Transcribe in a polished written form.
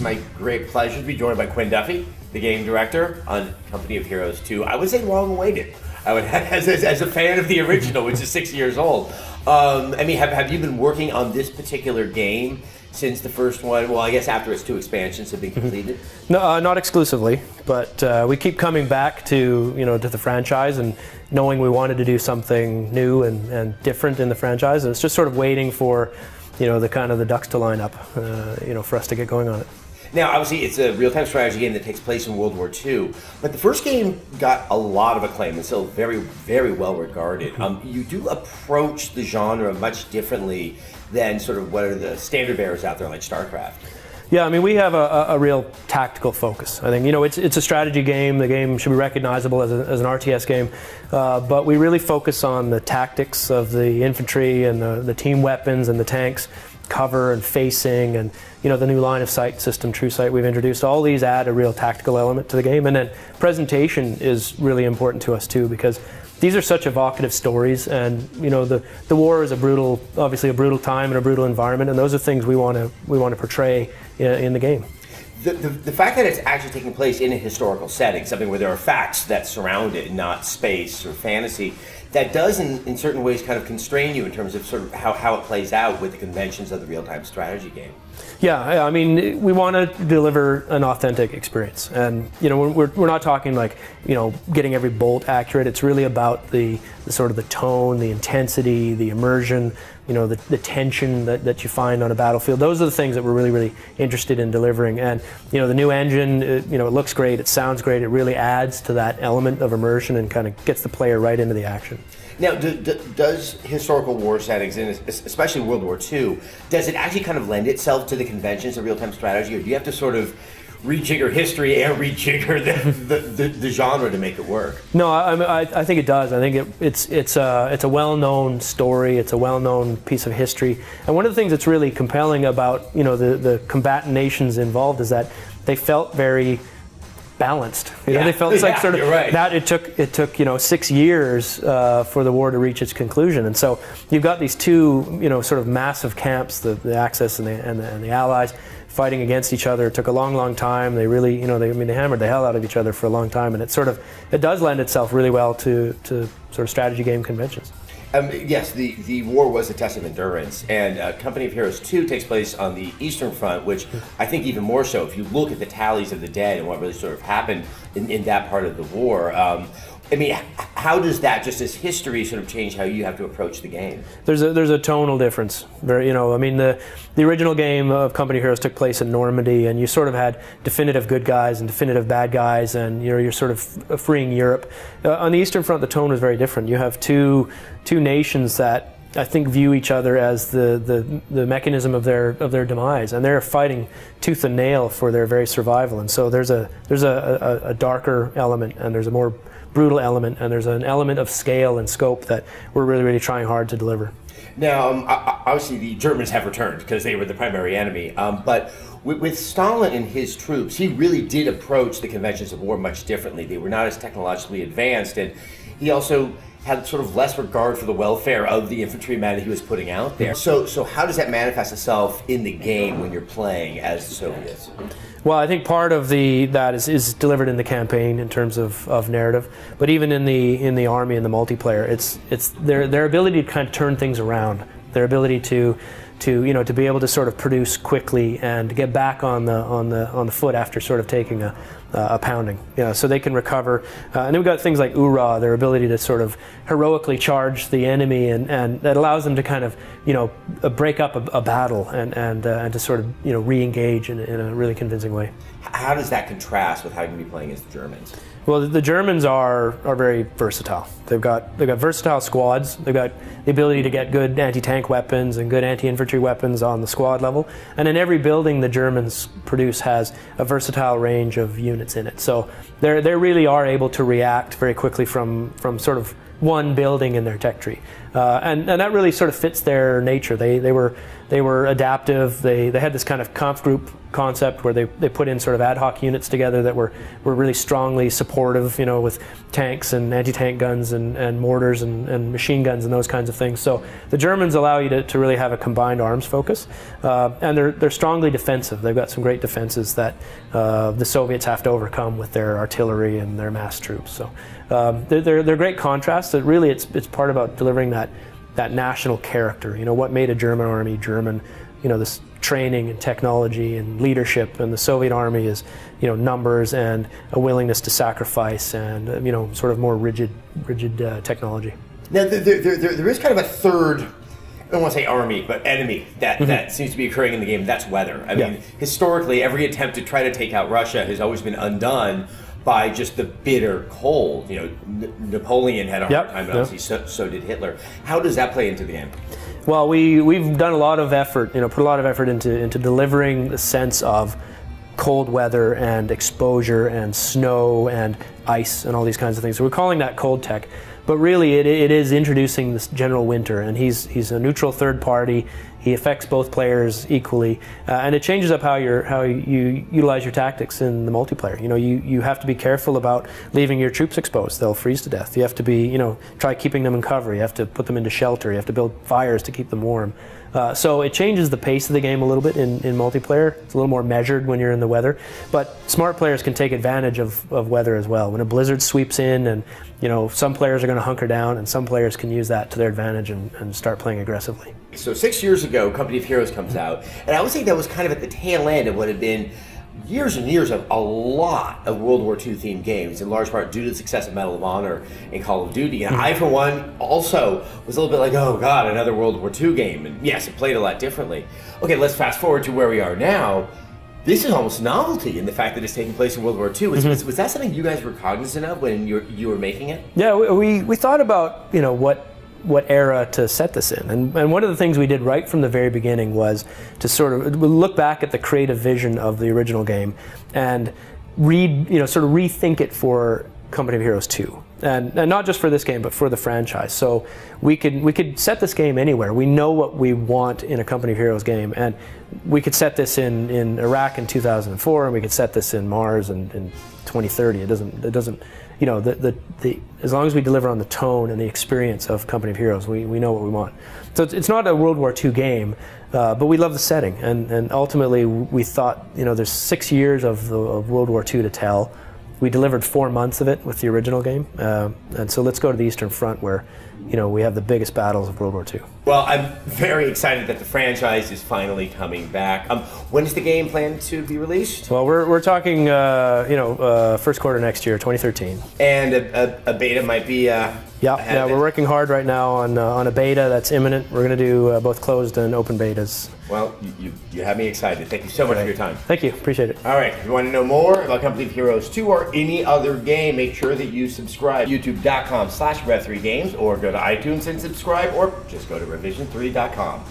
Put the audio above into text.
my great pleasure to be joined by Quinn Duffy, the game director on Company of Heroes 2. I would say long awaited. I would, as a fan of the original, which is 6 years old. I mean, have you been working on this particular game since the first one? Well, I guess after its 2 expansions have been completed. No, not exclusively, but we keep coming back to to the franchise and knowing we wanted to do something new and different in the franchise, and it's just sort of waiting for the ducks to line up, for us to get going on it. Now, obviously, it's a real-time strategy game that takes place in World War II, but the first game got a lot of acclaim and still very, very well regarded. You do approach the genre much differently than sort of what are the standard bearers out there like StarCraft. Yeah, I mean, we have a real tactical focus. I think, it's a strategy game. The game should be recognizable as an RTS game, but we really focus on the tactics of the infantry and the team weapons and the tanks, cover and facing, and the new line of sight system, True Sight, we've introduced. All these add a real tactical element to the game, and then presentation is really important to us too, because these are such evocative stories, and the war is obviously a brutal time and a brutal environment, and those are things we want to portray in the game. The fact that it's actually taking place in a historical setting, something where there are facts that surround it, not space or fantasy, that does in certain ways kind of constrain you in terms of sort of how it plays out with the conventions of the real-time strategy game. Yeah, I mean, we want to deliver an authentic experience, and we're not talking like getting every bolt accurate. It's really about the sort of the tone, the intensity, the immersion, the tension that you find on a battlefield. Those are the things that we're really, really interested in delivering. And the new engine, it looks great, it sounds great, it really adds to that element of immersion and kind of gets the player right into the action. Now, does historical war settings, and especially World War II, does it actually kind of lend itself to the conventions of real-time strategy, or do you have to sort of rejigger history and rejigger the genre to make it work? No, I think it does. I think it's a well-known story. It's a well-known piece of history. And one of the things that's really compelling about the combatant nations involved is that they felt very balanced. They felt like sort of right. that it took 6 years for the war to reach its conclusion, and so you've got these two sort of massive camps, the Axis and the Allies, fighting against each other. It took a long time. They really they hammered the hell out of each other for a long time, and it does lend itself really well to sort of strategy game conventions. Yes, the war was a test of endurance, and Company of Heroes 2 takes place on the Eastern Front, which I think even more so if you look at the tallies of the dead and what really sort of happened in that part of the war. I mean, how does that, just as history, sort of change how you have to approach the game? There's a tonal difference. I mean, the original game of Company of Heroes took place in Normandy, and you sort of had definitive good guys and definitive bad guys, and you're sort of freeing Europe. On the Eastern Front, the tone was very different. You have two nations that I think view each other as the mechanism of their demise, and they're fighting tooth and nail for their very survival. And so there's a darker element, and there's a more brutal element, and there's an element of scale and scope that we're really, really trying hard to deliver. Now, obviously the Germans have returned because they were the primary enemy, but with Stalin and his troops, he really did approach the conventions of war much differently. They were not as technologically advanced, and he also had sort of less regard for the welfare of the infantrymen that he was putting out there. So how does that manifest itself in the game when you're playing as the Soviets? Well, I think part of that is delivered in the campaign in terms of narrative, but even in the army and the multiplayer, it's their ability to kind of turn things around, their ability to be able to sort of produce quickly and to get back on the foot after sort of taking a pounding, so they can recover. And then we've got things like Ura, their ability to sort of heroically charge the enemy, and that allows them to kind of break up a battle and to sort of re-engage in a really convincing way. How does that contrast with how you can be playing as the Germans? Well, the Germans are very versatile. They've got versatile squads. They've got the ability to get good anti-tank weapons and good anti-infantry weapons on the squad level. And in every building the Germans produce has a versatile range of units in it. So they really are able to react very quickly from sort of one building in their tech tree. and that really sort of fits their nature. They were adaptive. They had this kind of Kampf group concept where they put in sort of ad hoc units together that were really strongly supportive, with tanks and anti-tank guns and mortars and machine guns and those kinds of things. So the Germans allow you to really have a combined arms focus, and they're strongly defensive. They've got some great defenses that the Soviets have to overcome with their artillery and their mass troops. So they're great contrasts. That really it's part about delivering that national character. What made a German army German? This training and technology and leadership, and the Soviet army is numbers and a willingness to sacrifice and sort of more rigid technology. Now there is kind of a third, I don't want to say army, but enemy that seems to be occurring in the game. That's weather. I mean, historically, every attempt to try to take out Russia has always been undone by just the bitter cold. Napoleon had a hard time, and obviously so did Hitler. How does that play into the game? Well, we've done a lot of effort, put a lot of effort into delivering the sense of cold weather and exposure and snow and ice and all these kinds of things. So we're calling that cold tech, but really it is introducing this general winter, and he's a neutral third party. He affects both players equally, and it changes up how you utilize your tactics in the multiplayer. You have to be careful about leaving your troops exposed; they'll freeze to death. You have to be, try keeping them in cover. You have to put them into shelter. You have to build fires to keep them warm. So it changes the pace of the game a little bit in multiplayer. It's a little more measured when you're in the weather, but smart players can take advantage of weather as well. When a blizzard sweeps in, and some players are going to hunker down, and some players can use that to their advantage and start playing aggressively. So 6 years ago, Company of Heroes comes out, and I would think that was kind of at the tail end of what had been years and years of a lot of World War II themed games, in large part due to the success of Medal of Honor and Call of Duty. And I, for one, also was a little bit like, oh God, another World War II game. And yes, it played a lot differently. Okay, let's fast forward to where we are now. This is almost novelty in the fact that it's taking place in World War II. Was that something you guys were cognizant of when you were making it? Yeah, we thought about what era to set this in, and one of the things we did right from the very beginning was to sort of look back at the creative vision of the original game and sort of rethink it for Company of Heroes 2, and not just for this game but for the franchise. So we could set this game anywhere. We know what we want in a Company of Heroes game, and we could set this in Iraq in 2004, and we could set this in Mars in 2030. It doesn't as long as we deliver on the tone and the experience of Company of Heroes, we know what we want. So it's not a World War II game, but we love the setting, and ultimately we thought there's 6 years of World War II to tell. We delivered 4 months of it with the original game, and so let's go to the Eastern Front where we have the biggest battles of World War II. Well, I'm very excited that the franchise is finally coming back. When is the game planned to be released? Well, we're talking first quarter next year, 2013. And a beta might be yeah, we're working hard right now on a beta that's imminent. We're going to do both closed and open betas. Well, you have me excited. Thank you so much for your time. Thank you. Appreciate it. All right. If you want to know more about Company of Heroes 2 or any other game, make sure that you subscribe. YouTube.com/Rev3Games, or go to iTunes and subscribe, or just go to Revision3.com.